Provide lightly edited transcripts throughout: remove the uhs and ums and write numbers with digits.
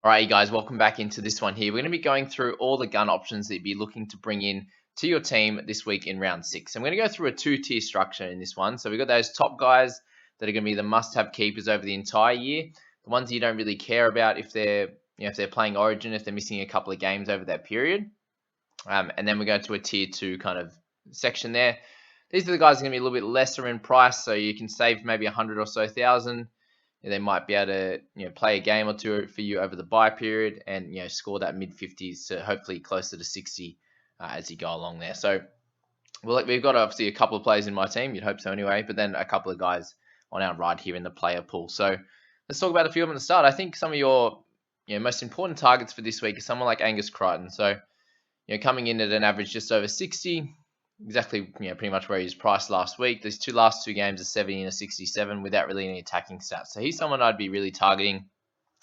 All right, you guys, welcome back into this one here. We're going to be going through all the gun options that you'd be looking to bring in to your team this week in round 6. I'm going to go through a 2-tier structure in this one. So we've got those top guys that are going to be the must-have keepers over the entire year. The ones you don't really care about if they're playing Origin, if they're missing a couple of games over that period. And then we go to a tier 2 kind of section there. These are the guys that are going to be a little bit lesser in price, so you can save maybe 100 or so thousand. They might be able to play a game or two for you over the buy period and score that mid 50s to hopefully closer to 60 as you go along there. So we've got obviously a couple of players in my team. You'd hope so anyway, but then a couple of guys on our right here in the player pool. So let's talk about a few of them at the start. I think some of your most important targets for this week is someone like Angus Kraton. So coming in at an average just over 60. Exactly, pretty much where he was priced last week. These last two games are 70 and a 67 without really any attacking stats. So he's someone I'd be really targeting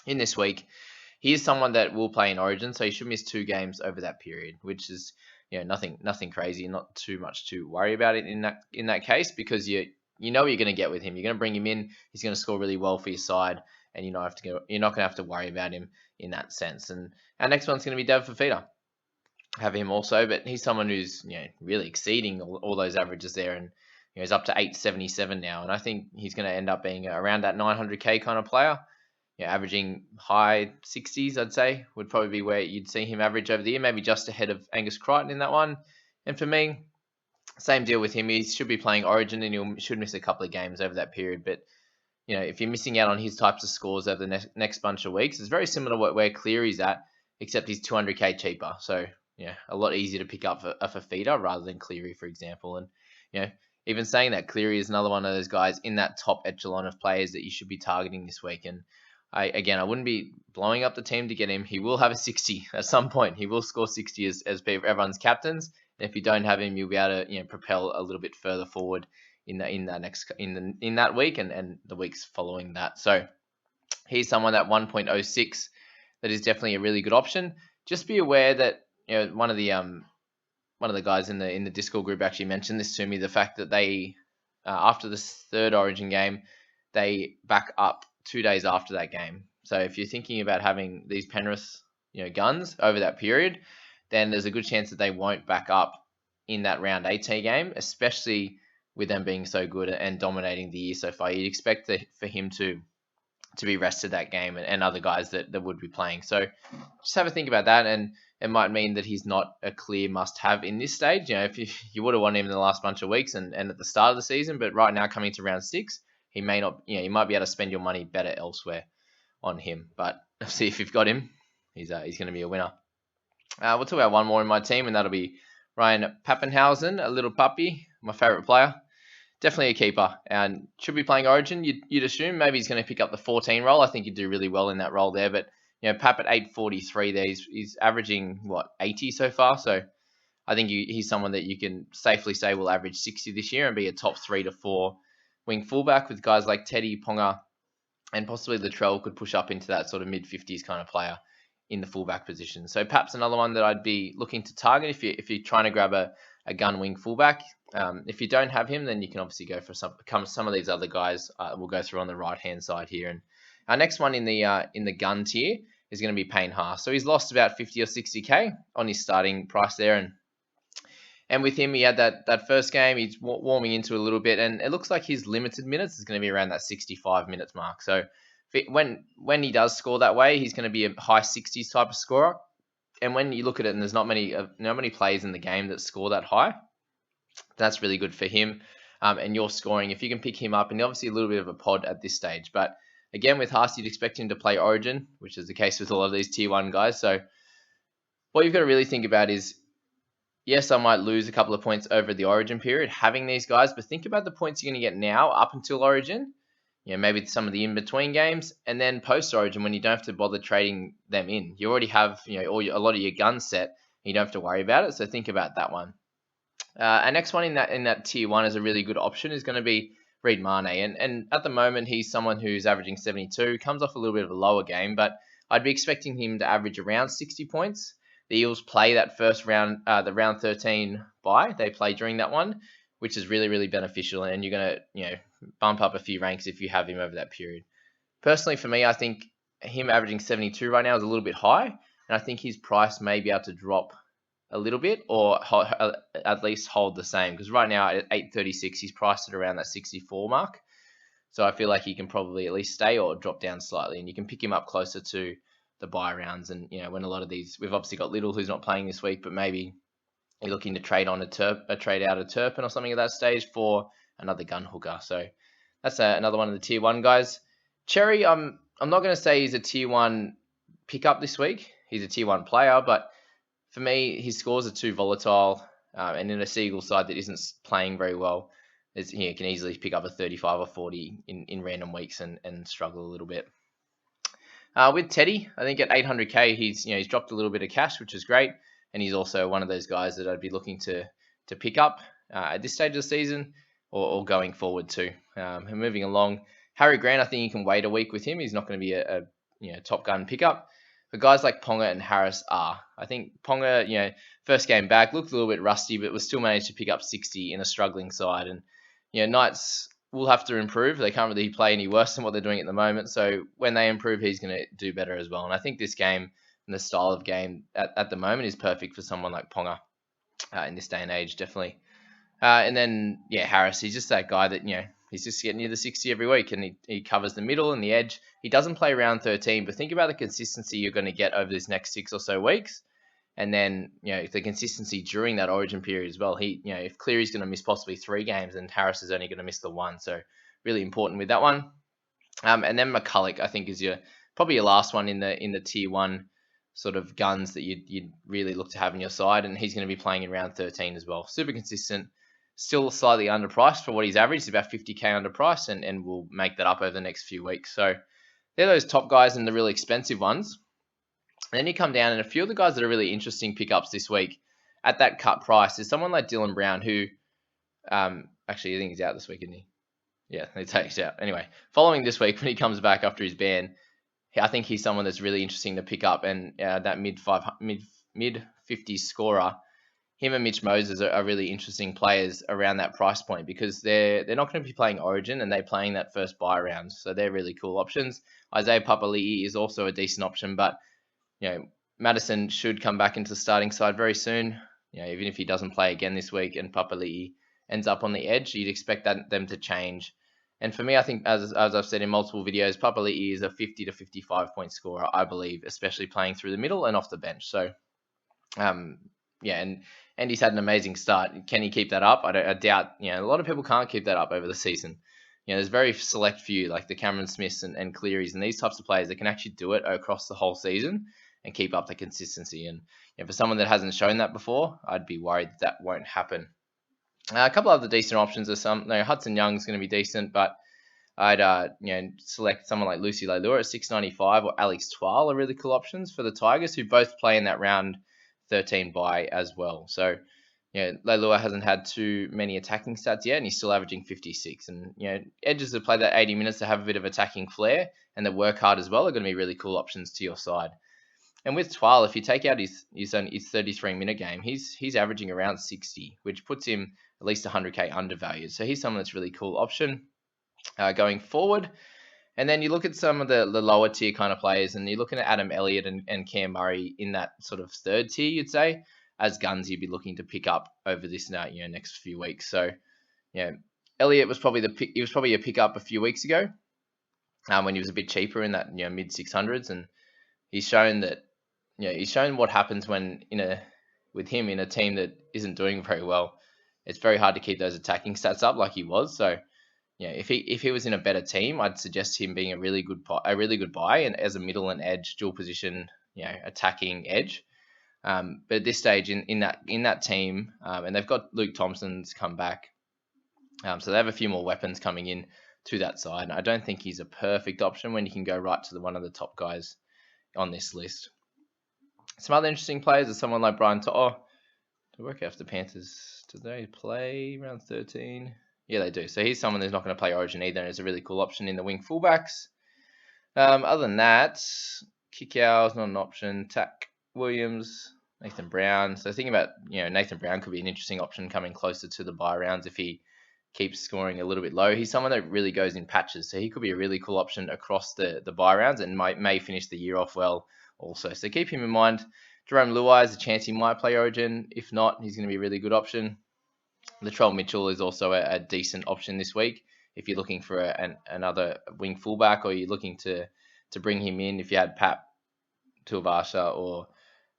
in this week. He is someone that will play in Origin, so he should miss 2 games over that period, which is nothing crazy, not too much to worry about it in that case, because you know what you're going to get with him. You're going to bring him in. He's going to score really well for your side, and you're not going to have to worry about him in that sense. And our next one's going to be Dev Fafita. Have him also, but he's someone who's really exceeding all those averages there, and he's up to 877 now, and I think he's going to end up being around that 900k kind of player. Averaging high 60s, I'd say, would probably be where you'd see him average over the year, maybe just ahead of Angus Kraton in that one. And for me, same deal with him. He should be playing Origin, and he should miss a couple of games over that period. But if you're missing out on his types of scores over the next bunch of weeks, it's very similar to where Cleary's at, except he's 200k cheaper. So a lot easier to pick up a Fafita rather than Cleary, for example. And even saying that, Cleary is another one of those guys in that top echelon of players that you should be targeting this week. And I wouldn't be blowing up the team to get him. He will have a 60 at some point. He will score 60 as everyone's captains. And if you don't have him, you'll be able to propel a little bit further forward in that week and the weeks following that. So he's someone that 1.06 that is definitely a really good option. Just be aware that one of the guys in the Discord group actually mentioned this to me, the fact that they after this third Origin game, they back up 2 days after that game. So if you're thinking about having these Penrith guns over that period, then there's a good chance that they won't back up in that round 18 game, especially with them being so good and dominating the year so far. You'd expect for him to be rested that game and other guys that would be playing. So just have a think about that, and it might mean that he's not a clear must-have in this stage. If you would have won him in the last bunch of weeks and at the start of the season, but right now coming to round 6, he may not. You might be able to spend your money better elsewhere on him. But see, if you've got him, he's going to be a winner. We'll talk about one more in my team, and that'll be Ryan Pappenhausen, a little puppy, my favourite player. Definitely a keeper, and should be playing Origin. You'd assume maybe he's going to pick up the 14 role. I think he'd do really well in that role there, but Pap at 843 there, he's averaging 80 so far. So I think he's someone that you can safely say will average 60 this year and be a top 3 to 4 wing fullback, with guys like Teddy, Ponga, and possibly Latrell could push up into that sort of mid 50s kind of player in the fullback position. So Pap's another one that I'd be looking to target if you're trying to grab a gun wing fullback. If you don't have him, then you can obviously go for some of these other guys. We'll go through on the right hand side here. And our next one in the gun tier is going to be Payne Haas. So he's lost about 50 or 60k on his starting price there, and with him he had that first game. He's warming into a little bit, and it looks like his limited minutes is going to be around that 65 minutes mark. So when he does score that way, he's going to be a high 60s type of scorer. And when you look at it, and there's not many players in the game that score that high, that's really good for him. And your scoring, if you can pick him up, and obviously a little bit of a pod at this stage. But again, with Haas, you'd expect him to play Origin, which is the case with a lot of these tier 1 guys. So what you've got to really think about is, yes, I might lose a couple of points over the Origin period having these guys, but think about the points you're going to get now up until Origin. Maybe some of the in-between games, and then post-Origin when you don't have to bother trading them in. You already have a lot of your guns set, and you don't have to worry about it. So think about that one. Our next one in that tier 1 is a really good option is going to be Reid Mane, and at the moment he's someone who's averaging 72, comes off a little bit of a lower game, but I'd be expecting him to average around 60 points. The Eels play that first round, the round 13 bye. They play during that one, which is really, really beneficial, and you're going to bump up a few ranks if you have him over that period. Personally, for me, I think him averaging 72 right now is a little bit high, and I think his price may be able to drop a little bit, or at least hold the same, because right now at 836 he's priced at around that 64 mark. So I feel like he can probably at least stay or drop down slightly, and you can pick him up closer to the buy rounds. And when a lot of these, we've obviously got Little who's not playing this week, but maybe you're looking to trade on a trade out of Turpin or something at that stage for another gun hooker. So that's another one of the tier 1 guys. Cherry, I'm not going to say he's a tier 1 pickup this week. He's a tier 1 player, but for me, his scores are too volatile, and in a Seagull side that isn't playing very well, he can easily pick up a 35 or 40 in random weeks and struggle a little bit. With Teddy, I think at 800k, he's dropped a little bit of cash, which is great, and he's also one of those guys that I'd be looking to pick up at this stage of the season or going forward too. And moving along, Harry Grant, I think you can wait a week with him. He's not going to be a top gun pickup. But guys like Ponga and Harris are. I think Ponga, first game back, looked a little bit rusty, but was still managed to pick up 60 in a struggling side. And Knights will have to improve. They can't really play any worse than what they're doing at the moment. So when they improve, he's going to do better as well. And I think this game and the style of game at the moment is perfect for someone like Ponga in this day and age, definitely. And then, Harris, he's just that guy that, he's just getting near the 60 every week, and he covers the middle and the edge. He doesn't play round 13, but think about the consistency you're going to get over this next 6 or so weeks. And then, the consistency during that origin period as well. If Cleary's going to miss possibly 3 games, and Harris is only going to miss the 1. So really important with that one. And then Mcculloch, I think, is probably your last one in the tier 1 sort of guns that you'd really look to have in your side. And he's going to be playing in round 13 as well. Super consistent. Still slightly underpriced for what he's averaged. He's about 50k underpriced, and we'll make that up over the next few weeks. So they're those top guys and the really expensive ones. And then you come down, and a few of the guys that are really interesting pickups this week at that cut price is someone like Dylan Brown, who actually I think he's out this week, isn't he? Yeah, he's out. Anyway, following this week when he comes back after his ban, I think he's someone that's really interesting to pick up, and that mid 50s scorer. Him and Mitch Moses are really interesting players around that price point, because they're not going to be playing Origin, and they're playing that first buy round. So they're really cool options. Isaiah Papali'i is also a decent option, but Madison should come back into the starting side very soon. Even if he doesn't play again this week and Papali'i ends up on the edge, you'd expect them to change. And for me, I think, as I've said in multiple videos, Papali'i is a 50 to 55 point scorer, I believe, especially playing through the middle and off the bench. So, and he's had an amazing start. Can he keep that up? I doubt. A lot of people can't keep that up over the season. There's very select few, like the Cameron Smiths and Clearys and these types of players that can actually do it across the whole season and keep up the consistency. And for someone that hasn't shown that before, I'd be worried that won't happen. A couple of the decent options are Hudson Young's going to be decent, but I'd select someone like Lucy Leilua at 695 or Alex Twal are really cool options for the Tigers, who both play in that round 13 bye as well. So, Leilua hasn't had too many attacking stats yet, and he's still averaging 56. And, edges that play that 80 minutes to have a bit of attacking flair and that work hard as well are going to be really cool options to your side. And with Twal, if you take out his 33-minute game, he's averaging around 60, which puts him at least 100k undervalued. So he's someone that's a really cool option going forward. And then you look at some of the lower tier kind of players, and you're looking at Adam Elliott and Cam Murray in that sort of third tier, you'd say, as guns you'd be looking to pick up over this next few weeks. So, Elliott was probably a pickup a few weeks ago when he was a bit cheaper in that mid 600s, and he's shown that he's shown what happens when with him in a team that isn't doing very well. It's very hard to keep those attacking stats up like he was. So, if he was in a better team, I'd suggest him being a really good buy, and as a middle and edge dual position, attacking edge. But at this stage in that team, and they've got Luke Thompson's come back, so they have a few more weapons coming in to that side. And I don't think he's a perfect option when you can go right to one of the top guys on this list. Some other interesting players are someone like Brian To work out if the Panthers, do they play round 13? Yeah, they do. So he's someone who's not going to play Origin either, and is a really cool option in the wing fullbacks. Other than that, Kikau is not an option. Tack, Williams, Nathan Brown. So thinking about, Nathan Brown could be an interesting option coming closer to the bye rounds if he keeps scoring a little bit low. He's someone that really goes in patches, so he could be a really cool option across the bye rounds and may finish the year off well also. So keep him in mind. Jerome Luai is a chance he might play Origin. If not, he's going to be a really good option. Latrell Mitchell is also a decent option this week if you're looking for another wing fullback, or you're looking to bring him in if you had Pap Tuivasa or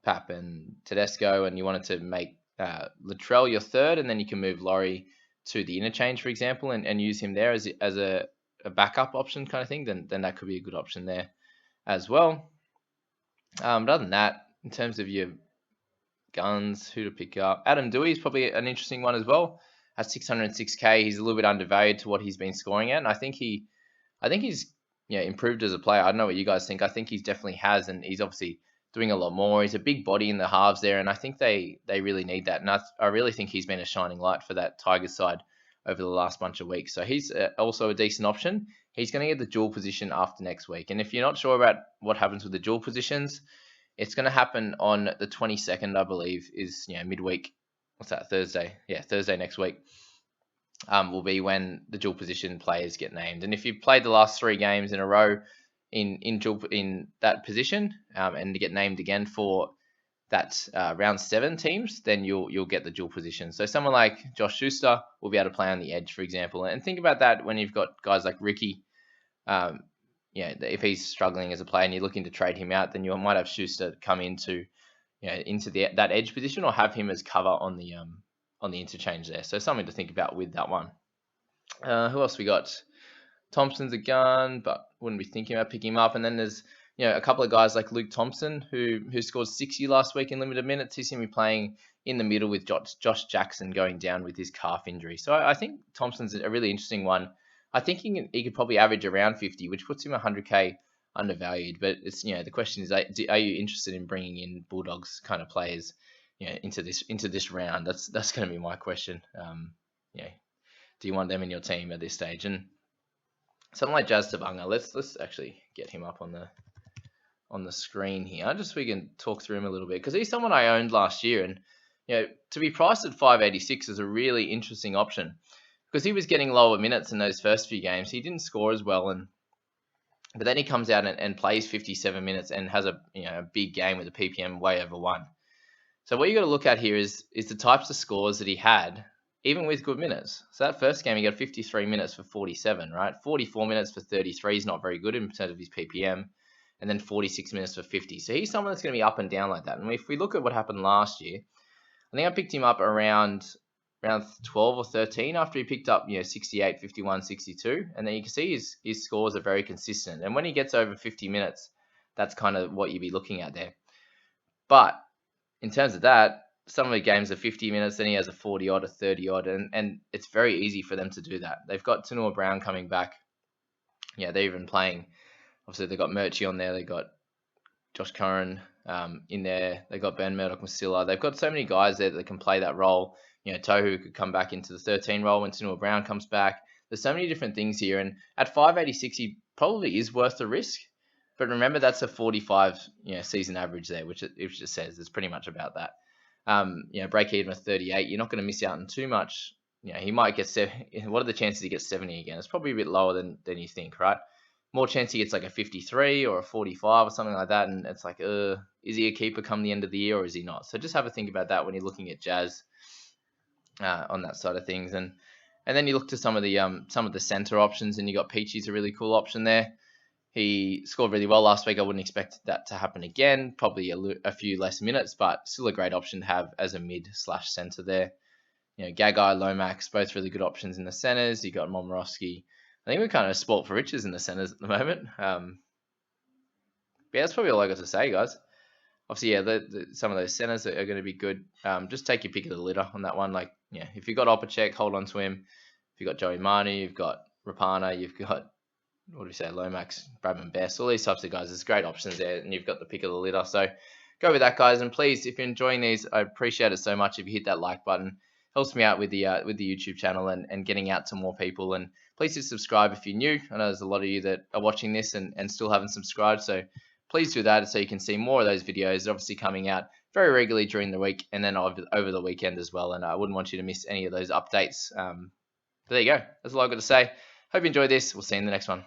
Pap and Tedesco and you wanted to make Latrell your third, and then you can move Laurie to the interchange, for example, and use him there as a backup option kind of thing, then that could be a good option there as well. But other than that, in terms of your guns, who to pick up, Adam Dewey is probably an interesting one as well. At 606k, he's a little bit undervalued to what he's been scoring at, and I think he's improved as a player. I don't know what you guys think. I think he definitely has, and he's obviously doing a lot more. He's a big body in the halves there, and I think they really need that. And I really think he's been a shining light for that Tigers side over the last bunch of weeks. So he's also a decent option. He's going to get the dual position after next week. And if you're not sure about what happens with the dual positions, it's going to happen on the 22nd, I believe, is midweek. What's that, Thursday? Yeah, Thursday next week will be when the dual position players get named. And if you've played the last 3 games in a row in that position and to get named again for that round 7 teams, then you'll get the dual position. So someone like Josh Schuster will be able to play on the edge, for example. And think about that when you've got guys like Ricky. If he's struggling as a player and you're looking to trade him out, then you might have Schuster come into that edge position, or have him as cover on the interchange there. So something to think about with that one. Who else we got? Thompson's a gun, but wouldn't be thinking about picking him up. And then there's a couple of guys like Luke Thompson who scored 60 last week in limited minutes. He's going to be playing in the middle with Josh Jackson going down with his calf injury. So I think Thompson's a really interesting one. I think he could probably average around 50, which puts him 100k undervalued. But it's the question is, are you interested in bringing in Bulldogs kind of players into this round? That's going to be my question. Do you want them in your team at this stage? And something like Jazz Tabanga, let's actually get him up on the screen here, just so we can talk through him a little bit, because he's someone I owned last year, and to be priced at 586 is a really interesting option, because he was getting lower minutes in those first few games. He didn't score as well, but then he comes out and plays 57 minutes and has a big game with a PPM way over 1. So what you got to look at here is the types of scores that he had, even with good minutes. So that first game, he got 53 minutes for 47, right? 44 minutes for 33 is not very good in terms of his PPM. And then 46 minutes for 50. So he's someone that's going to be up and down like that. And if we look at what happened last year, I think I picked him up around 12 or 13 after he picked up 68, 51, 62. And then you can see his scores are very consistent. And when he gets over 50 minutes, that's kind of what you'd be looking at there. But in terms of that, some of the games are 50 minutes, then he has a 40-odd, a 30-odd, and it's very easy for them to do that. They've got Tanua Brown coming back. They're even playing. Obviously, they've got Murchie on there. They've got Josh Curran in there. They've got Ben Murdoch-Masila. They've got so many guys there that can play that role. Tohu could come back into the 13 role when Tanua Brown comes back. There's so many different things here. And at 586, he probably is worth the risk. But remember, that's a 45 season average there, which it just says. It's pretty much about that. Break even at 38. You're not going to miss out on too much. He might get 70. What are the chances he gets 70 again? It's probably a bit lower than you think, right? More chance he gets like a 53 or a 45 or something like that. And it's like, is he a keeper come the end of the year, or is he not? So just have a think about that when you're looking at Jazz on that side of things. And then you look to some of the center options, and you got Peachy's a really cool option there. He scored really well last week. I wouldn't expect that to happen again. Probably a few less minutes, but still a great option to have as a mid/center there. Gagai, Lomax, both really good options in the centers. You got Momorowski. I think we're kind of sport for riches in the centers at the moment. But that's probably all I got to say, guys. Obviously, some of those centers are going to be good. Just take your pick of the litter on that one. If you've got Opacek, hold on to him. If you've got Joey Manu, you've got Rapana, you've got Lomax, Bradman Best, all these types of guys. There's great options there, and you've got the pick of the litter. So go with that, guys. And please, if you're enjoying these, I appreciate it so much if you hit that like button. Helps me out with the YouTube channel and getting out to more people. And please do subscribe if you're new. I know there's a lot of you that are watching this and still haven't subscribed. So please do that so you can see more of those videos. They're obviously coming out very regularly during the week and then over the weekend as well. And I wouldn't want you to miss any of those updates But there you go. That's all I've got to say. Hope you enjoyed this. We'll see you in the next one.